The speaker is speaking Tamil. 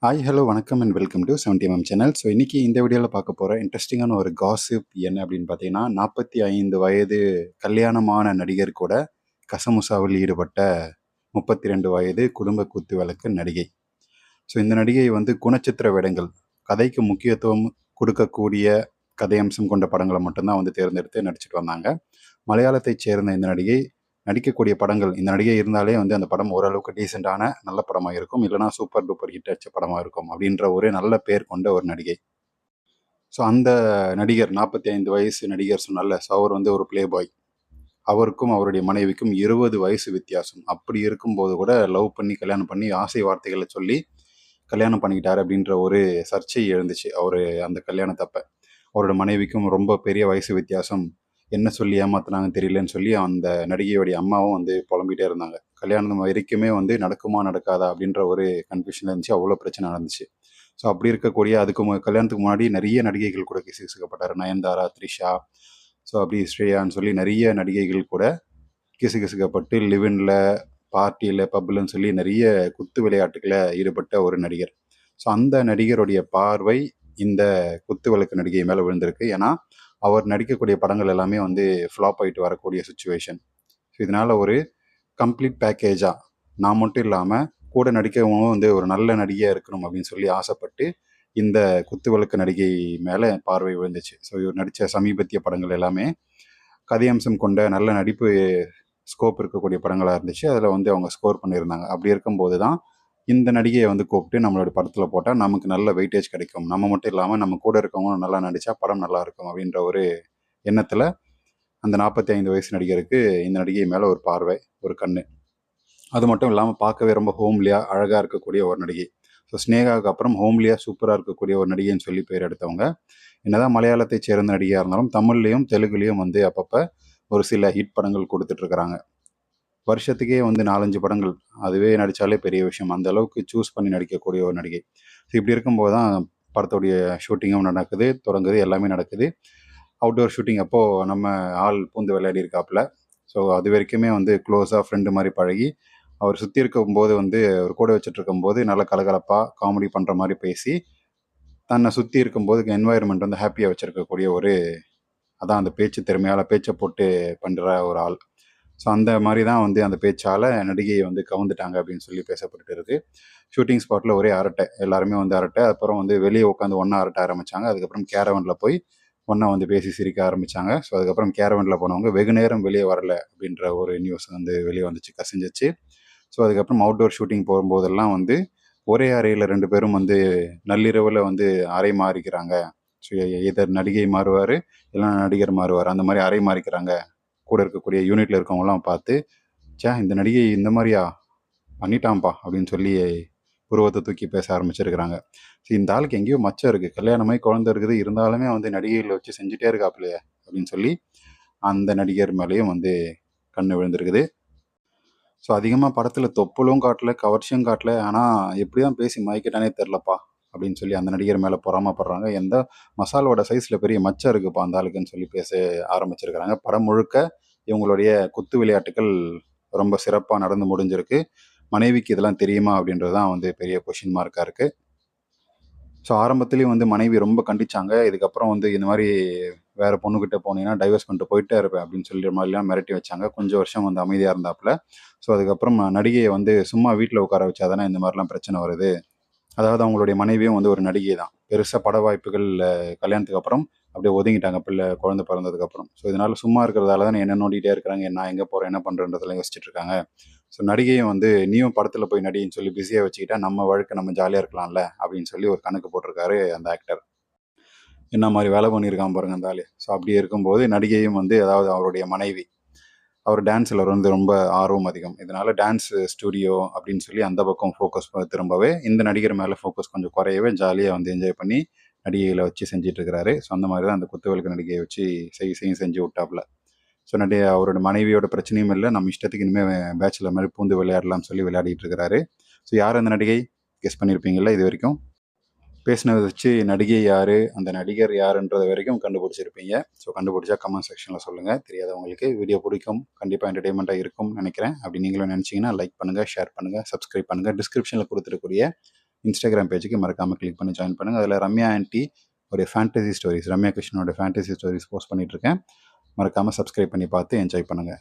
ஹாய், ஹலோ, வணக்கம் and welcome to 70mm channel. So இன்னைக்கு இந்த வீடியோவில் பார்க்க போகிற இன்ட்ரெஸ்டிங்கான ஒரு காசிப் என்ன அப்படின்னு பார்த்தீங்கன்னா, 45 வயது கல்யாணமான நடிகர் கூட கசமுசாவில் ஈடுபட்ட 32 வயது குடும்ப குத்து விளக்கு நடிகை. ஸோ இந்த நடிகை வந்து குணச்சித்திர வேடங்கள், கதைக்கு முக்கியத்துவம் கொடுக்கக்கூடிய கதையம்சம் கொண்ட படங்களை மட்டும்தான் வந்து தேர்ந்தெடுத்து நடிச்சிட்டு வந்தாங்க. மலையாளத்தைச் சேர்ந்த இந்த நடிகை நடிக்கக்கூடிய படங்கள், இந்த நடிகை இருந்தாலே வந்து அந்த படம் ஓரளவுக்கு டீசெண்டான நல்ல படமாக இருக்கும், இல்லைனா சூப்பர் டூப்பர் ஹிட் அடிச்ச படமாக இருக்கும் அப்படின்ற ஒரு நல்ல பேர் கொண்ட ஒரு நடிகை. ஸோ அந்த நடிகர் 45 வயசு நடிகர் சொன்னால, ஸோ அவர் வந்து ஒரு பிளே பாய். அவருக்கும் அவருடைய மனைவிக்கும் 20 வயசு வித்தியாசம். அப்படி இருக்கும்போது கூட லவ் பண்ணி கல்யாணம் பண்ணி ஆசை வார்த்தைகளை சொல்லி கல்யாணம் பண்ணிக்கிட்டாரு அப்படின்ற ஒரு சர்ச்சை எழுந்துச்சு அவர் அந்த கல்யாணத்தப்ப. அவரோட மனைவிக்கும் ரொம்ப பெரிய வயசு வித்தியாசம், என்ன சொல்லி ஏமாத்துனாங்கன்னு தெரியலன்னு சொல்லி அந்த நடிகையுடைய அம்மாவும் வந்து புலம்பிட்டே இருந்தாங்க. கல்யாணம் வரைக்குமே வந்து நடக்குமா நடக்காதா அப்படின்ற ஒரு கன்ஃபியூஷன் இருந்துச்சு. அவ்வளோ பிரச்சனை நடந்துச்சு. ஸோ அப்படி இருக்கக்கூடிய அதுக்கு கல்யாணத்துக்கு முன்னாடி நிறைய நடிகைகள் கூட கிசுகிசுக்கப்பட்டார். நயன்தாரா, த்ரிஷா, ஸோ அப்படி ஸ்ரேயான்னு சொல்லி நிறைய நடிகைகள் கூட கிசுகிசுக்கப்பட்டு லிவின்ல, பார்ட்டியில், பப்லன்னு சொல்லி நிறைய குத்து விளையாட்டுகளை ஈடுபட்ட ஒரு நடிகர். ஸோ அந்த நடிகருடைய பார்வை இந்த குத்து விளக்கு நடிகை மேலே விழுந்திருக்கு. ஏன்னா அவர் நடிக்கக்கூடிய படங்கள் எல்லாமே வந்து ஃப்ளாப் ஆகிட்டு வரக்கூடிய சுச்சுவேஷன். ஸோ இதனால் ஒரு கம்ப்ளீட் பேக்கேஜாக நான் மட்டும் இல்லாமல் கூட நடிக்கிறவங்களும் வந்து ஒரு நல்ல நடிகையாக இருக்கணும் அப்படின்னு சொல்லி ஆசைப்பட்டு இந்த குத்து விளக்கு நடிகை மேலே பார்வை விழுந்துச்சு. ஸோ இவர் நடித்த சமீபத்திய படங்கள் எல்லாமே கதையம்சம் கொண்ட நல்ல நடிப்பு ஸ்கோப் இருக்கக்கூடிய படங்களாக இருந்துச்சு. அதில் வந்து அவங்க ஸ்கோர் பண்ணியிருந்தாங்க. அப்படி இருக்கும்போது தான் இந்த நடிகையை வந்து கூப்பிட்டு நம்மளோட படத்தில் போட்டால் நமக்கு நல்ல வெயிட்டேஜ் கிடைக்கும், நம்ம மட்டும் இல்லாமல் நம்ம கூட இருக்கவங்களும் நல்லா நடித்தா படம் நல்லா இருக்கும் அப்படின்ற ஒரு எண்ணத்தில் அந்த 45 வயசு நடிகருக்கு இந்த நடிகை மேலே ஒரு பார்வை, ஒரு கண்ணு. அது மட்டும் இல்லாமல் பார்க்கவே ரொம்ப ஹோம்லியாக அழகாக இருக்கக்கூடிய ஒரு நடிகை. ஸோ ஸ்னேகாவுக்கு அப்புறம் ஹோம்லியாக சூப்பராக இருக்கக்கூடிய ஒரு நடிகைன்னு சொல்லி பேர் எடுத்தவங்க. என்னதான் மலையாளத்தை சேர்ந்த நடிகையாக இருந்தாலும் தமிழ்லையும் தெலுங்குலேயும் வந்து அப்பப்போ ஒரு சில ஹிட் படங்கள் கொடுத்துட்ருக்குறாங்க. வருஷத்துக்கே வந்து 4-5 படங்கள் அதுவே நடித்தாலே பெரிய விஷயம். அந்த அளவுக்கு சூஸ் பண்ணி நடிக்கக்கூடிய ஒரு நடிகை. ஸோ இப்படி இருக்கும்போது தான் படத்துடைய ஷூட்டிங்கும் நடக்குது, தொடங்குது, எல்லாமே நடக்குது. அவுட்டோர் ஷூட்டிங் அப்போது நம்ம ஆள் பூந்து விளையாடி இருக்காப்புல. ஸோ அது வரைக்குமே வந்து க்ளோஸாக ஃப்ரெண்டு மாதிரி பழகி, அவர் சுற்றி இருக்கும்போது வந்து அவர் கூட வச்சுட்டு இருக்கும்போது நல்ல கலகலப்பாக காமெடி பண்ணுற மாதிரி பேசி, தன்னை சுற்றி இருக்கும்போது என்வாயர்மெண்ட் வந்து ஹாப்பியாக வச்சுருக்கக்கூடிய ஒரு, அதான் அந்த பேச்சு திறமையால் பேச்சை போட்டு பண்ணுற ஒரு ஆள். ஸோ அந்த மாதிரி தான் வந்து அந்த பேச்சால் நடிகையை வந்து கவுந்துட்டாங்க அப்படின்னு சொல்லி பேசப்பட்டு இருக்குது. ஷூட்டிங் ஸ்பாட்டில் ஒரே அரட்டை, எல்லாருமே வந்து அரட்டை. அப்புறம் வந்து வெளியே உட்காந்து ஒன்றா அரட்ட ஆரம்பித்தாங்க. அதுக்கப்புறம் கேரவனில் போய் ஒன்றா வந்து பேசி சிரிக்க ஆரம்பித்தாங்க. ஸோ அதுக்கப்புறம் கேரவனில் போனவங்க வெகு நேரம் வெளியே வரல அப்படின்ற ஒரு நியூஸ் வந்து வெளியே வந்துச்சு, கசிஞ்சிச்சு. ஸோ அதுக்கப்புறம் அவுட்டோர் ஷூட்டிங் போகும்போதெல்லாம் வந்து ஒரே அறையில் 2 பேரும் வந்து நள்ளிரவில் வந்து அறை மாறிக்கிறாங்க. ஸோ இதர் நடிகை மாறுவார், இல்லைன்னா நடிகர் மாறுவார், அந்த மாதிரி அறை மாறிக்கிறாங்க. கூட இருக்கக்கூடிய யூனிட்டில் இருக்கவங்களாம் பார்த்து, ச்சே இந்த நடிகை இந்த மாதிரியா பண்ணிட்டான்ப்பா அப்படின்னு சொல்லி உருவத்தை தூக்கி பேச ஆரம்பிச்சிருக்கிறாங்க. ஸோ இந்த ஆளுக்கு எங்கேயோ மச்சம் இருக்குது, கல்யாணமாகி குழந்தை இருக்குது, இருந்தாலுமே வந்து நடிகைகளை வச்சு செஞ்சுட்டே இருக்காப்புலையே அப்படின்னு சொல்லி அந்த நடிகர் மேலேயும் வந்து கண்ணு விழுந்திருக்குது. ஸோ அதிகமாக படத்தில் தொப்புளும் காட்டல, கவர்ச்சியும் காட்டல, ஆனால் எப்படி தான் பேசி மயக்கிட்டானே தெரிலப்பா அப்படின்னு சொல்லி அந்த நடிகர் மேலே பொறாமப்படுறாங்க. எந்த மசாலோட சைஸில் பெரிய மச்சம் இருக்குப்பா அந்த ஆளுக்குன்னு சொல்லி பேச ஆரம்பிச்சிருக்கிறாங்க. படம் முழுக்க இவங்களுடைய குத்து விளையாட்டுகள் ரொம்ப சிறப்பாக நடந்து முடிஞ்சிருக்கு. மனைவிக்கு இதெல்லாம் தெரியுமா அப்படின்றது தான் வந்து பெரிய கொஷின் மார்க்காக இருக்குது. ஸோ ஆரம்பத்துலேயும் வந்து மனைவி ரொம்ப கண்டிச்சாங்க. இதுக்கப்புறம் வந்து இந்த மாதிரி வேறு பொண்ணுக்கிட்ட போனீங்கன்னா டைவர்ஸ் பண்ணிட்டு போயிட்டே இருப்பேன் அப்படின்னு சொல்லிற மாதிரிலாம் மிரட்டி வச்சாங்க. கொஞ்சம் வருஷம் வந்து அமைதியாக இருந்தாப்புல. ஸோ அதுக்கப்புறம் நடிகையை வந்து சும்மா வீட்டில் உட்கார வச்சா தானே இந்த மாதிரிலாம் பிரச்சனை வருது. அதாவது அவங்களுடைய மனைவியும் வந்து ஒரு நடிகை தான். பெருசாக பட வாய்ப்புகள் கல்யாணத்துக்கு அப்புறம் அப்படியே ஒதுங்கிட்டாங்க, குழந்தை பிறந்ததுக்கப்புறம். ஸோ இதனால் சும்மா இருக்கிறதால தான் என்ன நோண்டிகிட்டே இருக்கிறாங்க, நான் எங்கே போகிறேன், என்ன பண்ணுறேன்றதெல்லாம் யோசிச்சுட்டு இருக்காங்க. ஸோ நடிகையும் வந்து நீயும் படத்தில் போய் நடிகைன்னு சொல்லி பிஸியாக வச்சுக்கிட்டா நம்ம வாழ்க்கை நம்ம ஜாலியாக இருக்கலாம்ல அப்படின்னு சொல்லி ஒரு கணக்கு போட்டிருக்காரு அந்த ஆக்டர். என்ன மாதிரி வேலை பண்ணியிருக்கான் பாருங்க அந்த ஆள். ஸோ அப்படி இருக்கும்போது நடிகையும் வந்து, அதாவது அவருடைய மனைவி, அவர் டான்ஸில் வந்து ரொம்ப ஆர்வம் அதிகம். இதனால் டான்ஸ் ஸ்டூடியோ அப்படின்னு சொல்லி அந்த பக்கம் ஃபோக்கஸ் திரும்பவே இந்த நடிகர் மேலே ஃபோக்கஸ் கொஞ்சம் குறையவே ஜாலியாக வந்து என்ஜாய் பண்ணி நடிகைகளை வச்சு செஞ்சிட்ருக்கிறாரு. ஸோ அந்த மாதிரி தான் அந்த குத்துவிளக்கு நடிகையை வச்சு செஞ்சு விட்டாப்புல. ஸோ அவரோட மனைவியோட பிரச்சனையும் இல்லை, நம்ம இஷ்டத்துக்கு இனிமேல் பேச்சுலர் மாதிரி பூந்து விளையாடலாம்னு சொல்லி விளையாடிட்டு இருக்கிறாரு. ஸோ யார் அந்த நடிகை கெஸ் பண்ணியிருப்பீங்களா இது வரைக்கும்? பேசினதை வச்சு நடிகை யார், அந்த நடிகர் யாருன்றது வரைக்கும் கண்டுபிடிச்சிருப்பீங்க. ஸோ கண்டுபிடிச்சா கமெண்ட் செக்ஷனில் சொல்லுங்கள். தெரியாதவங்களுக்கு வீடியோ பிடிக்கும், கண்டிப்பாக என்டர்டெயின்மெண்ட்டாக இருக்கும்னு நினைக்கிறேன். அப்படி நீங்களும் நினச்சிங்கன்னா லைக் பண்ணுங்கள், ஷேர் பண்ணுங்கள், சப்ஸ்கிரைப் பண்ணுங்கள். டிஸ்கிரிப்ஷனில் கொடுத்துருக்கூடிய இன்ஸ்டாகிராம் பேஜுக்கு மறக்காமல் கிளிக் பண்ணி ஜாயின் பண்ணுங்கள். அதில் ரம்யா ஆண்டி ஒரு ஃபேண்டசி ஸ்டோரிஸ், ரம்யா கிருஷ்ணனோட ஃபேண்டசி ஸ்டோரிஸ் போஸ்ட் பண்ணிகிட்ருக்கேன். மறக்காமல் சப்ஸ்கிரைப் பண்ணி பார்த்து என்ஜாய் பண்ணுங்கள்.